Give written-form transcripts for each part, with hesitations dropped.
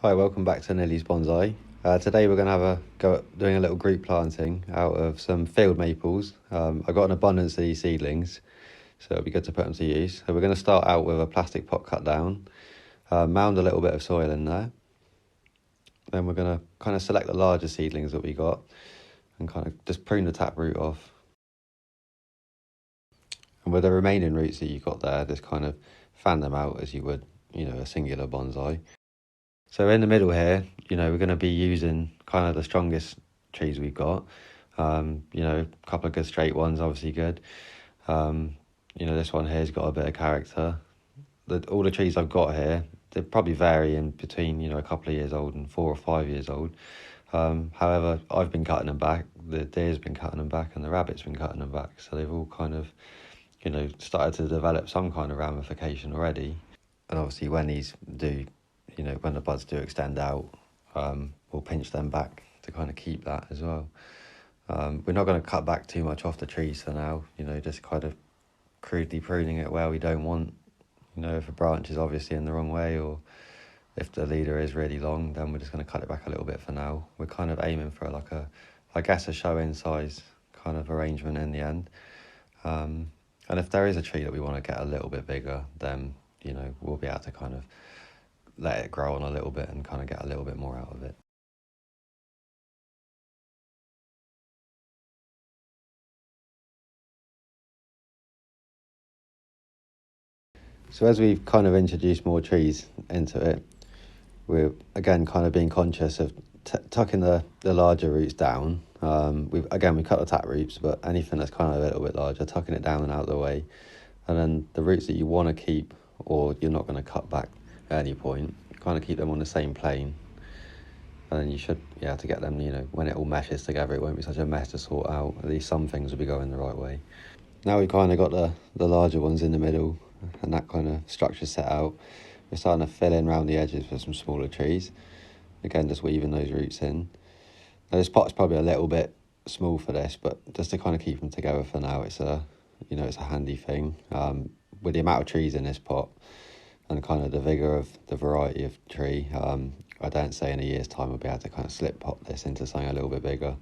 Hi, welcome back to Nilly's Bonsai. Today we're going to have a go at doing a little group planting out of some field maples. I got an abundance of these seedlings, so it'll be good to put them to use. So we're going to start out with a plastic pot cut down, mound a little bit of soil in there. Then we're going to kind of select the larger seedlings that we got and kind of just prune the taproot off. And with the remaining roots that you've got there, just kind of fan them out as you would, a singular bonsai. So in the middle here, we're going to be using kind of the strongest trees we've got. A couple of good straight ones, obviously good. This one here's got a bit of character. All the trees I've got here, they probably vary in between, a couple of years old and 4 or 5 years old. However, I've been cutting them back, the deer's been cutting them back, and the rabbit's been cutting them back. So they've all kind of, started to develop some kind of ramification already. And obviously when these do, when the buds do extend out, we'll pinch them back to kind of keep that as well. We're not going to cut back too much off the trees for now, just kind of crudely pruning it where we don't want, if a branch is obviously in the wrong way, or if the leader is really long, then we're just going to cut it back a little bit for now. We're kind of aiming for a Shohin size kind of arrangement in the end. And if there is a tree that we want to get a little bit bigger, then, we'll be able to kind of let it grow on a little bit and kind of get a little bit more out of it. So as we've kind of introduced more trees into it, we're again kind of being conscious of tucking the larger roots down. We cut the tap roots, but anything that's kind of a little bit larger, tucking it down and out of the way. And then the roots that you want to keep, or you're not going to cut back at any point, kind of keep them on the same plane. And then you should be able to get them, when it all meshes together, it won't be such a mess to sort out. At least some things will be going the right way. Now we've kind of got the larger ones in the middle, and that kind of structure set out. We're starting to fill in around the edges with some smaller trees. Again, just weaving those roots in. Now this pot's probably a little bit small for this, but just to kind of keep them together for now, it's a handy thing. With the amount of trees in this pot and kind of the vigour of the variety of tree, I don't say in a year's time we'll be able to kind of slip pot this into something a little bit bigger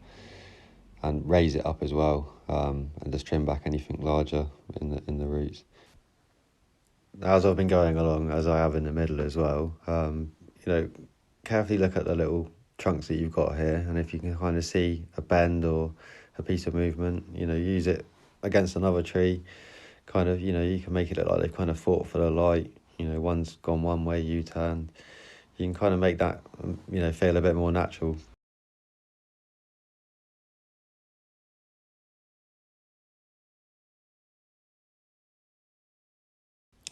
and raise it up as well, and just trim back anything larger in the roots. As I've been going along, as I have in the middle as well, carefully look at the little trunks that you've got here, and if you can kind of see a bend or a piece of movement, use it against another tree. Kind of, you can make it look like they've kind of fought for the light. One's gone one way, you turned. You can kind of make that, feel a bit more natural.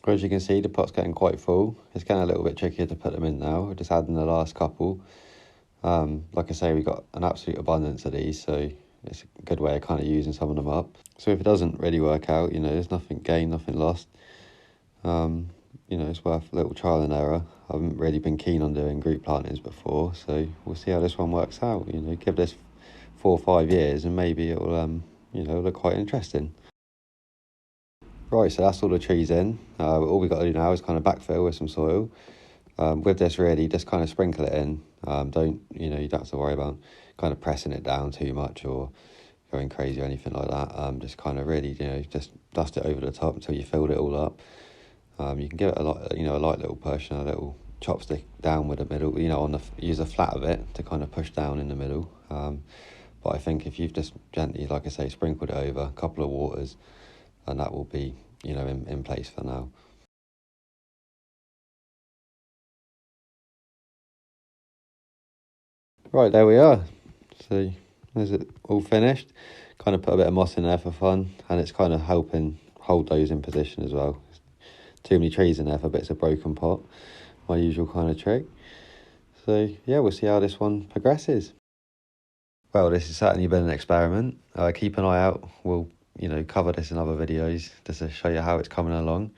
As you can see, the pot's getting quite full. It's getting a little bit trickier to put them in now. We're just adding the last couple. Like I say, we've got an absolute abundance of these, so it's a good way of kind of using some of them up. So if it doesn't really work out, there's nothing gained, nothing lost. It's worth a little trial and error. I haven't really been keen on doing group plantings before, so we'll see how this one works out. Give this 4 or 5 years and maybe it will, look quite interesting. Right, so that's all the trees in. All we've got to do now is kind of backfill with some soil. With this, really, just kind of sprinkle it in. You don't have to worry about kind of pressing it down too much or going crazy or anything like that. Just kind of really, just dust it over the top until you filled it all up. You can give it a light little push and a little chopstick down with the middle, use the flat of it to kind of push down in the middle. But I think if you've just gently, like I say, sprinkled it over, a couple of waters, and that will be, in place for now. Right, there we are. So there's it all finished. Kind of put a bit of moss in there for fun, and it's kind of helping hold those in position as well. Too many trees in there for bits of broken pot, my usual kind of trick. So yeah, we'll see how this one progresses. Well, this has certainly been an experiment. Keep an eye out. We'll cover this in other videos just to show you how it's coming along.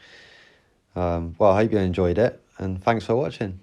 Well, I hope you enjoyed it, and thanks for watching.